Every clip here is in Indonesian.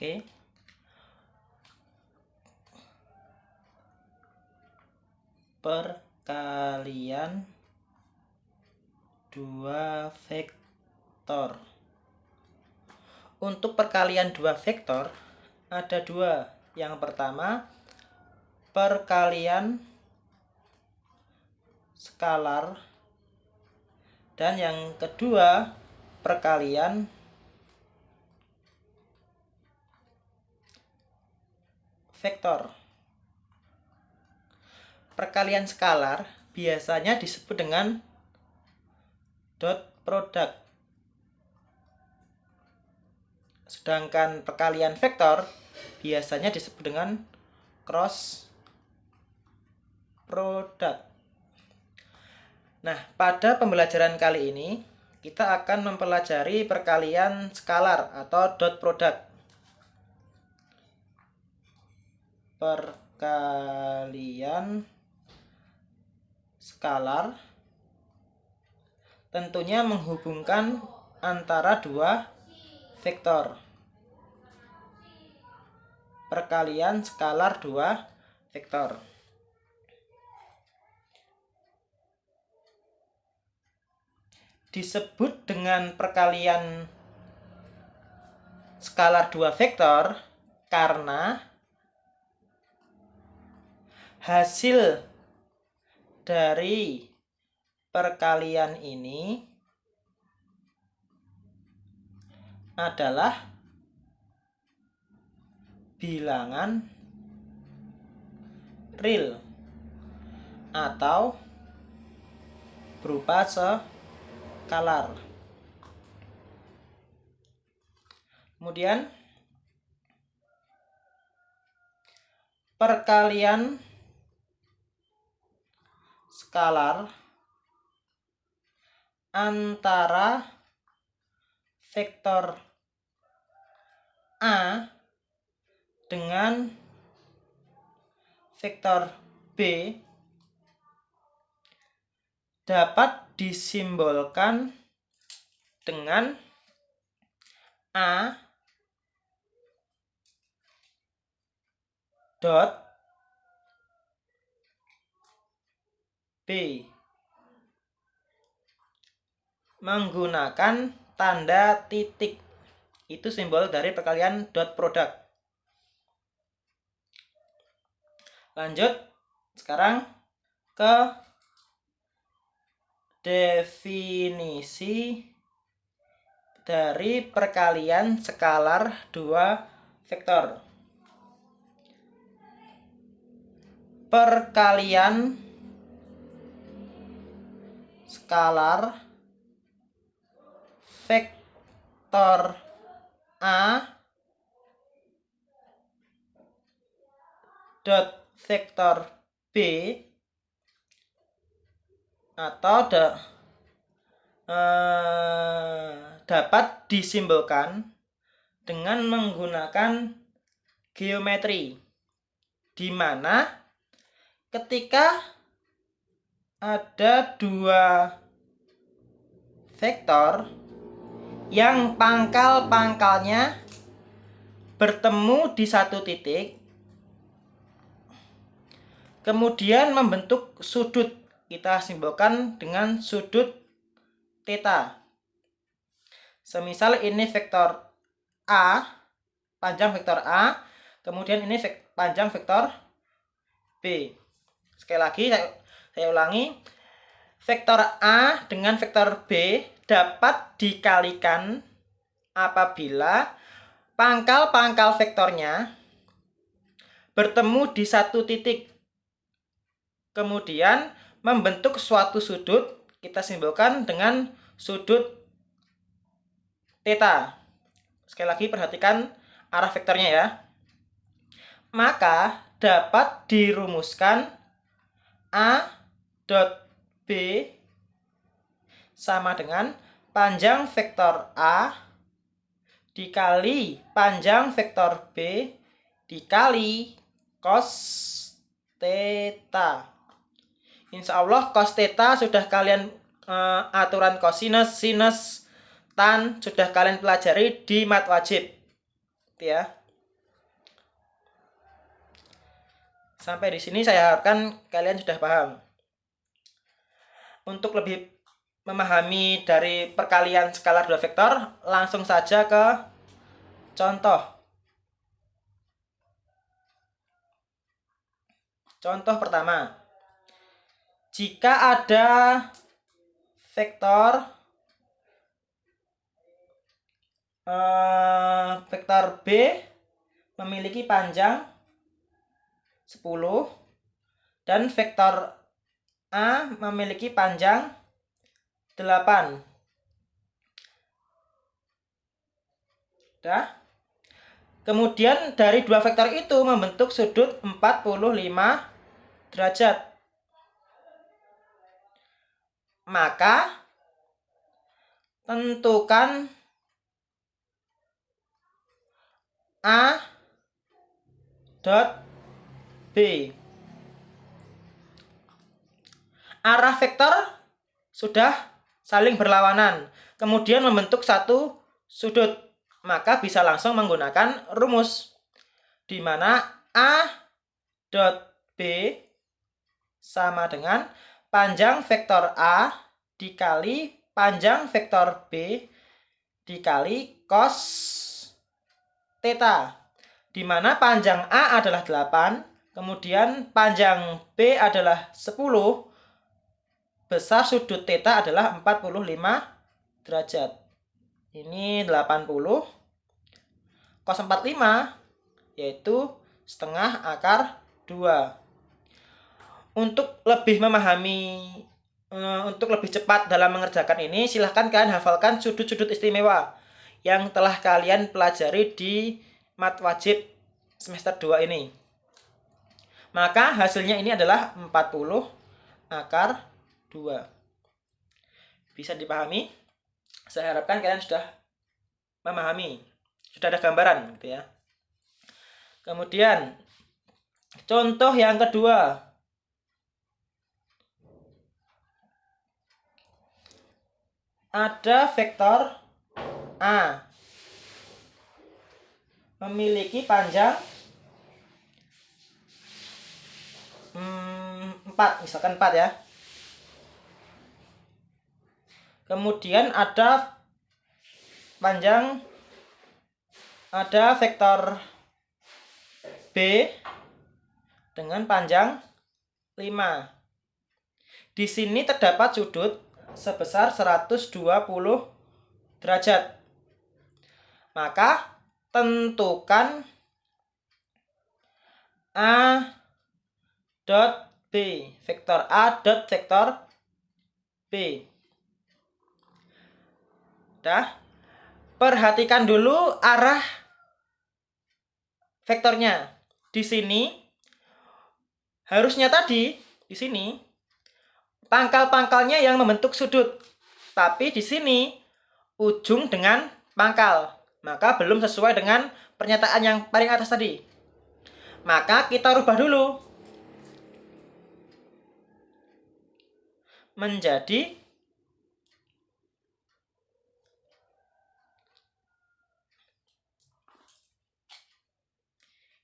Oke. Perkalian dua vektor. Untuk perkalian dua vektor ada dua. Yang pertama, perkalian skalar, dan yang kedua, perkalian vektor. Perkalian skalar biasanya disebut dengan dot product. Sedangkan perkalian vektor biasanya disebut dengan cross product. Nah, pada pembelajaran kali ini kita akan mempelajari perkalian skalar atau dot product. Perkalian skalar tentunya menghubungkan antara dua vektor. Perkalian skalar dua vektor. Disebut dengan perkalian skalar dua vektor karena hasil dari perkalian ini adalah bilangan real atau berupa skalar. Kemudian perkalian skalar antara vektor A dengan vektor B dapat disimbolkan dengan A dot B menggunakan tanda titik. Itu simbol dari perkalian dot product. Lanjut sekarang ke definisi dari perkalian skalar dua vektor. Perkalian skalar vektor A dot vektor B atau dapat disimbolkan dengan menggunakan geometri, di mana ketika ada dua vektor yang pangkal-pangkalnya bertemu di satu titik, kemudian membentuk sudut, kita simbolkan dengan sudut theta. Semisal ini vektor A, panjang vektor A, kemudian ini panjang vektor B. Sekali lagi saya ulangi, vektor A dengan vektor B dapat dikalikan apabila pangkal-pangkal vektornya bertemu di satu titik, kemudian membentuk suatu sudut, kita simbolkan dengan sudut theta. Sekali lagi perhatikan arah vektornya ya. Maka dapat dirumuskan A dot B sama dengan panjang vektor A dikali panjang vektor B dikali cos theta. Insya Allah cos theta sudah kalian aturan cosinus, sinus, tan sudah kalian pelajari di mat wajib, ya. Sampai di sini saya harapkan kalian sudah paham. Untuk lebih memahami dari perkalian skalar dua vektor, langsung saja ke contoh. Contoh pertama. Jika ada vektor B memiliki panjang 10 dan vektor A memiliki panjang 8. Dah. Kemudian dari dua vektor itu membentuk sudut 45 derajat. Maka tentukan A dot B. Arah vektor sudah saling berlawanan, kemudian membentuk satu sudut. Maka bisa langsung menggunakan rumus, di mana A dot B sama dengan panjang vektor A dikali panjang vektor B dikali cos theta, di mana panjang A adalah 8, kemudian panjang B adalah 10, besar sudut theta adalah 45 derajat. Ini 80 cos 45 yaitu setengah akar 2. Untuk lebih memahami, untuk lebih cepat dalam mengerjakan ini, silahkan kalian hafalkan sudut-sudut istimewa yang telah kalian pelajari di mat wajib semester 2 ini. Maka hasilnya ini adalah 40 akar 2. Bisa dipahami? Saya harapkan kalian sudah memahami, sudah ada gambaran gitu ya. Kemudian contoh yang kedua. Ada vektor A memiliki panjang 4, misalkan 4 ya. Kemudian ada vektor B dengan panjang 5. Di sini terdapat sudut sebesar 120 derajat. Maka tentukan A dot B, vektor A dot vektor B. Dah. Perhatikan dulu arah vektornya. Di sini harusnya tadi di sini pangkal-pangkalnya yang membentuk sudut. Tapi di sini ujung dengan pangkal. Maka belum sesuai dengan pernyataan yang paling atas tadi. Maka kita rubah dulu menjadi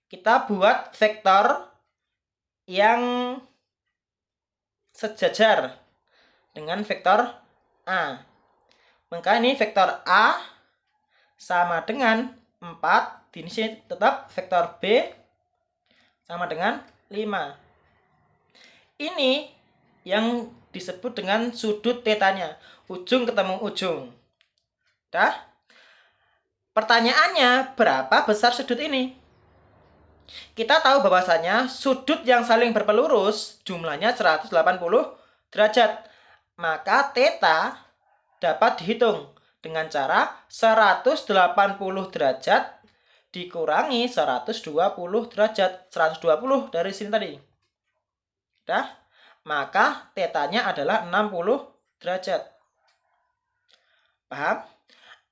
kita buat vektor yang sejajar dengan vektor A. Maka ini vektor A sama dengan 4. Di sini tetap vektor B sama dengan 5. Ini yang disebut dengan sudut tetanya. Ujung ketemu ujung. Dah? Pertanyaannya, berapa besar sudut ini? Kita tahu bahwasanya sudut yang saling berpelurus jumlahnya 180 derajat. Maka theta dapat dihitung dengan cara 180 derajat dikurangi 120 derajat. 120 dari sini tadi. Dah? Maka tetanya adalah 60 derajat. Paham?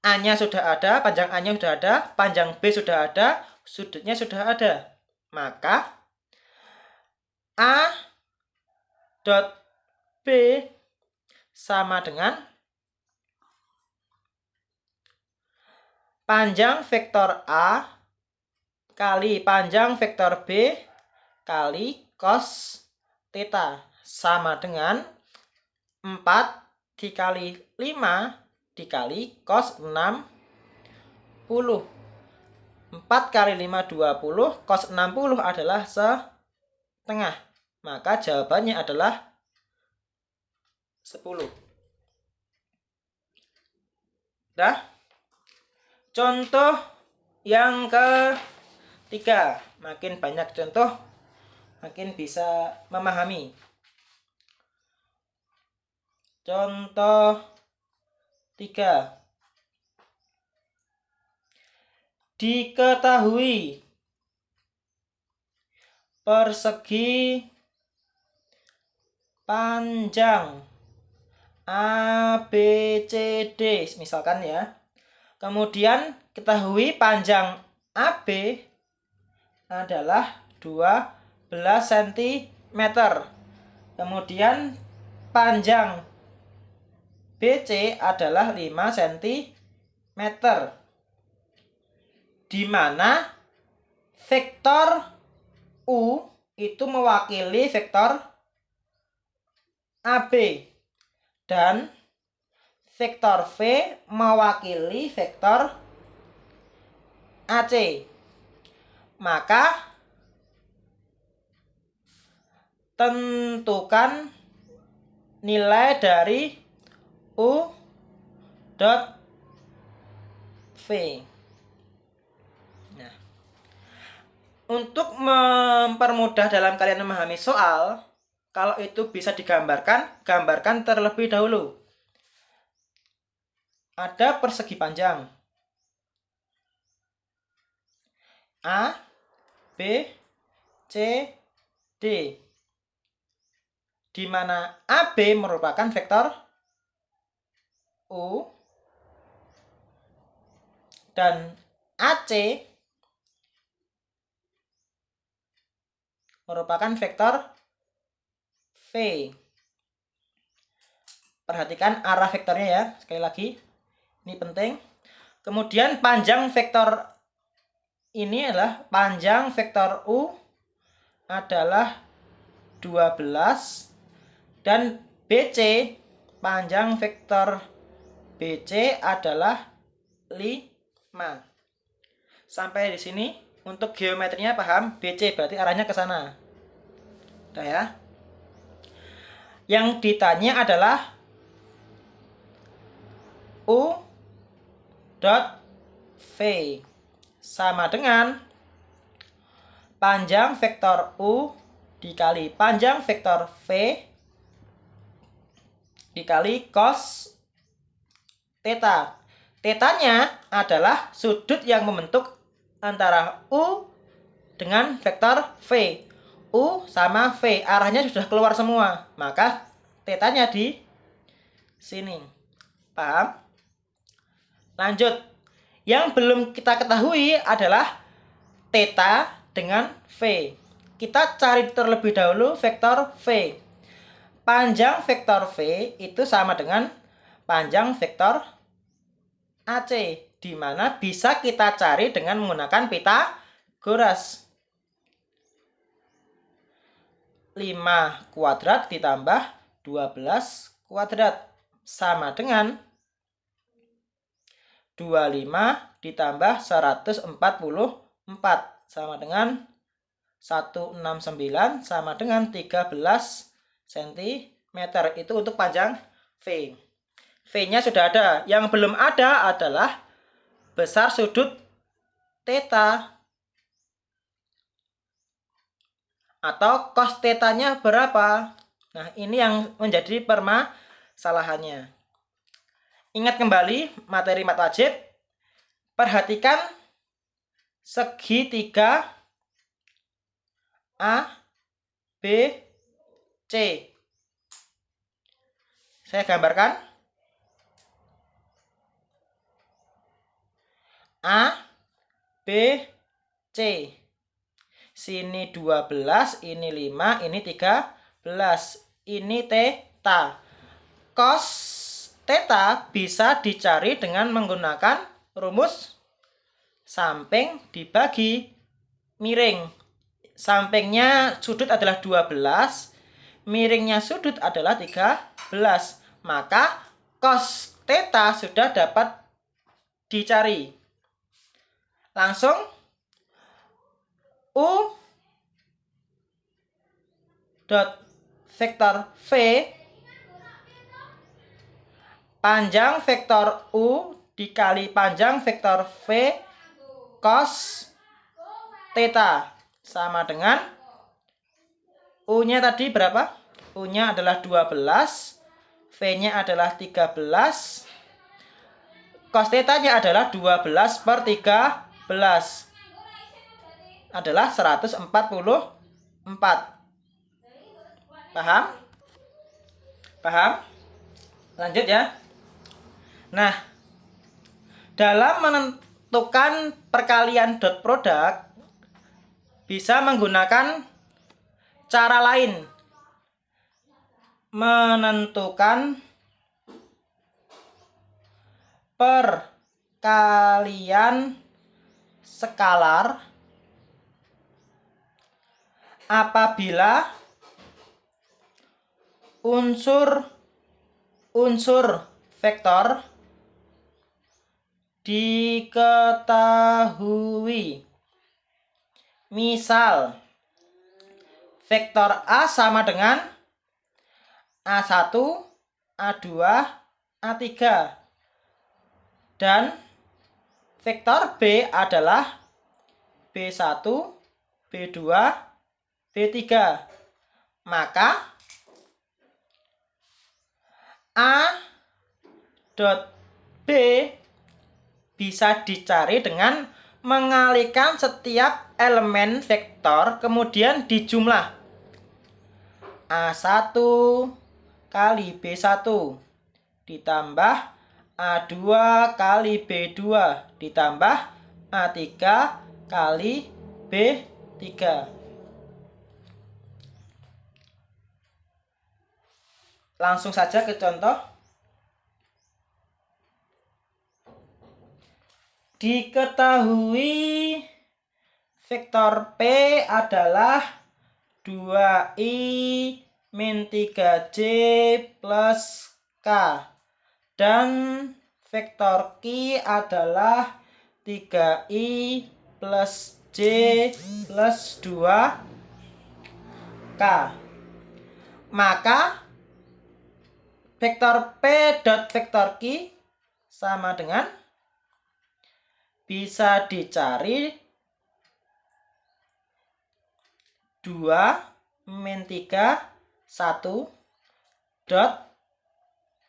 A-nya sudah ada, panjang A-nya sudah ada, panjang B sudah ada, sudutnya sudah ada. Maka A dot B sama dengan panjang vektor A kali panjang vektor B kali cos theta sama dengan 4 dikali 5 dikali cos 60. 4 kali 5 20, cos 60 adalah setengah. Maka jawabannya adalah 10. Dah. Contoh yang ketiga. Makin banyak contoh, makin bisa memahami. Contoh 3. Diketahui persegi panjang ABCD misalkan ya. Kemudian ketahui panjang AB adalah 12 cm. Kemudian panjang BC adalah 5 cm. Di mana vektor U itu mewakili vektor AB dan vektor V mewakili vektor AC. Maka tentukan nilai dari U dot V. Nah, untuk mempermudah dalam kalian memahami soal, kalau itu bisa digambarkan, gambarkan terlebih dahulu. Ada persegi panjang A, B, C, D, di mana AB merupakan vektor U dan AC merupakan vektor V. Perhatikan arah vektornya ya, sekali lagi. Ini penting. Kemudian panjang vektor ini adalah panjang vektor U adalah 12 dan BC, panjang vektor BC adalah 5. Sampai di sini untuk geometrinya paham? BC berarti arahnya ke sana. Udah ya. Yang ditanya adalah U dot V sama dengan panjang vektor U dikali panjang vektor V dikali cos theta. Tetanya adalah sudut yang membentuk antara U dengan vektor V. U sama V, arahnya sudah keluar semua. Maka tetanya di sini. Paham? Lanjut. Yang belum kita ketahui adalah theta dengan V. Kita cari terlebih dahulu vektor V. Panjang vektor V itu sama dengan panjang vektor AC, di mana bisa kita cari dengan menggunakan Pythagoras. 5 kuadrat ditambah 12 kuadrat sama dengan 25 ditambah 144 sama dengan 169 sama dengan 13 cm. Itu untuk panjang V. V-nya sudah ada. Yang belum ada adalah besar sudut theta. Atau cos theta-nya berapa? Nah, ini yang menjadi permasalahannya. Ingat kembali materi mat wajib. Perhatikan segitiga A, B, C. Saya gambarkan. A, B, C. Sini 12, ini 5, ini 13. Ini theta. Cos theta bisa dicari dengan menggunakan rumus samping dibagi miring. sampingnya sudut adalah 12, miringnya sudut adalah 13. Maka cos theta sudah dapat dicari. Langsung U dot vektor V panjang vektor U dikali panjang vektor V cos theta sama dengan U-nya tadi berapa? U-nya adalah 12, V-nya adalah 13, cos theta-nya adalah 12 per 13, adalah 144. Paham? Paham? Lanjut ya. Nah, dalam menentukan perkalian dot product bisa menggunakan cara lain. Menentukan perkalian skalar apabila unsur vektor diketahui. Misal, vektor A sama dengan A1, A2, A3. Dan vektor B adalah B1, B2, B3. Maka A dot B bisa dicari dengan mengalihkan setiap elemen vektor kemudian dijumlah. A1 kali B1 ditambah A2 kali B2 ditambah A3 kali B3. Langsung saja ke contoh. Diketahui vektor P adalah 2i min 3j plus k. Dan vektor Q adalah 3i plus j plus 2k. Maka vektor P dot vektor Q sama dengan bisa dicari 2 min 3 1 dot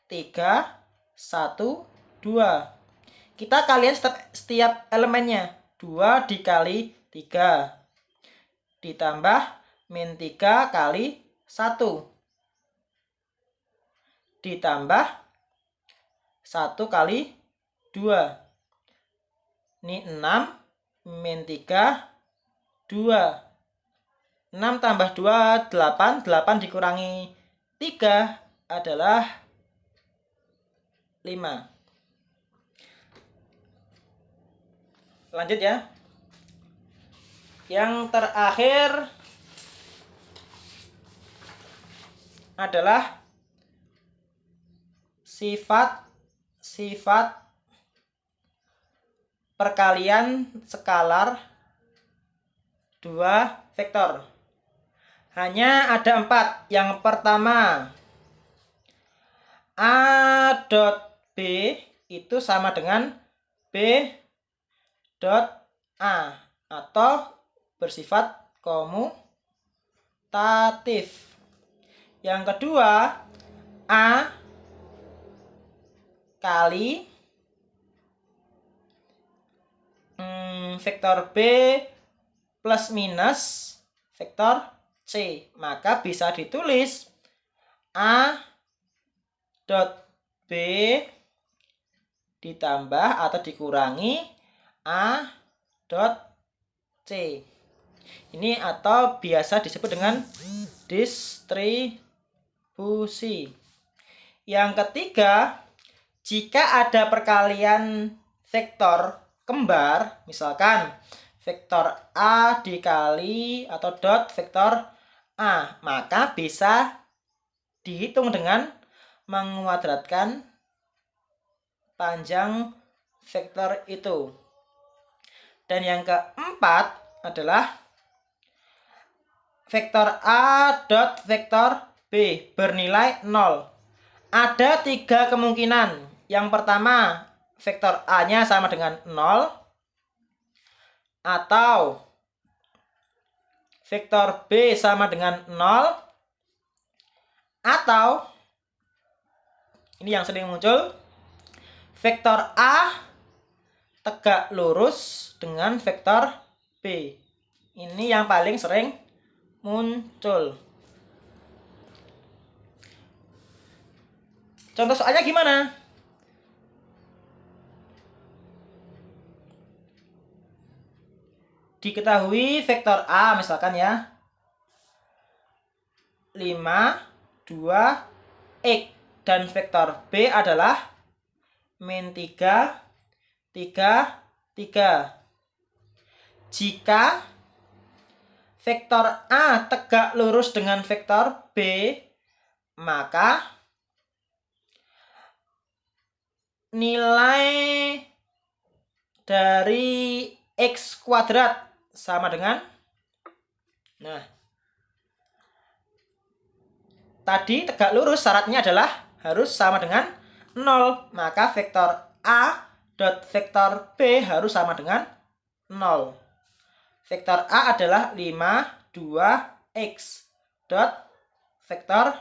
3 1 2. Kita kalian setiap elemennya. 2 dikali 3 ditambah min 3 kali 1 ditambah 1 kali 2. Ini 6 min 3 2. 6 tambah 2 8. 8 dikurangi 3 adalah 5. Lanjut ya. Yang terakhir adalah sifat perkalian skalar 2 vektor. Hanya ada 4. Yang pertama, A dot B itu sama dengan B dot A atau bersifat komutatif. Yang kedua, A kali vektor B plus minus vektor C. Maka bisa ditulis A dot B ditambah atau dikurangi A dot C. Ini atau biasa disebut dengan distribusi. Yang ketiga, jika ada perkalian vektor kembar, misalkan vektor A dikali atau dot vektor A. Maka bisa dihitung dengan menguadratkan panjang vektor itu. Dan yang keempat adalah vektor A dot vektor B bernilai 0. Ada 3 kemungkinan. Yang pertama, vektor A-nya sama dengan 0, atau vektor B sama dengan 0, atau ini yang sering muncul, vektor A tegak lurus dengan vektor B. Ini yang paling sering muncul. Contoh soalnya gimana? Diketahui vektor A misalkan ya 5, 2, X, dan vektor B adalah min 3, 3, 3. Jika vektor A tegak lurus dengan vektor B, maka nilai dari X kuadrat sama dengan, nah, tadi tegak lurus syaratnya adalah harus sama dengan 0. Maka vektor A dot vektor B harus sama dengan 0. Vektor A adalah 5, 2, X. Dot vektor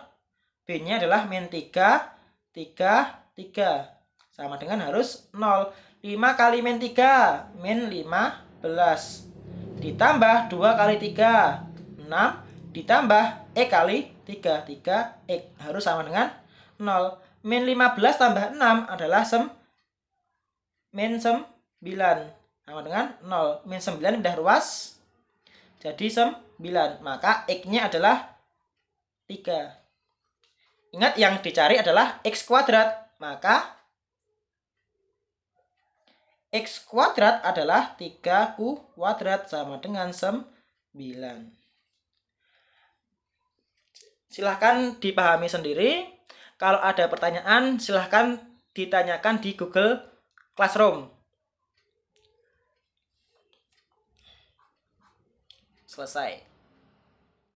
B-nya adalah min 3, 3, 3. Sama dengan harus 0. 5 kali min 3, min 15. Ditambah 2 kali 3, 6. Ditambah E kali 3, 3, X. Harus sama dengan 0. Min 15 tambah 6 adalah min 9. Sama dengan 0. Min 9 pindah ruas jadi 9. Maka X-nya adalah 3. Ingat yang dicari adalah X kuadrat. Maka X kuadrat adalah 3 kuadrat sama dengan 9. Silahkan dipahami sendiri. Kalau ada pertanyaan, silahkan ditanyakan di Google Classroom. Selesai.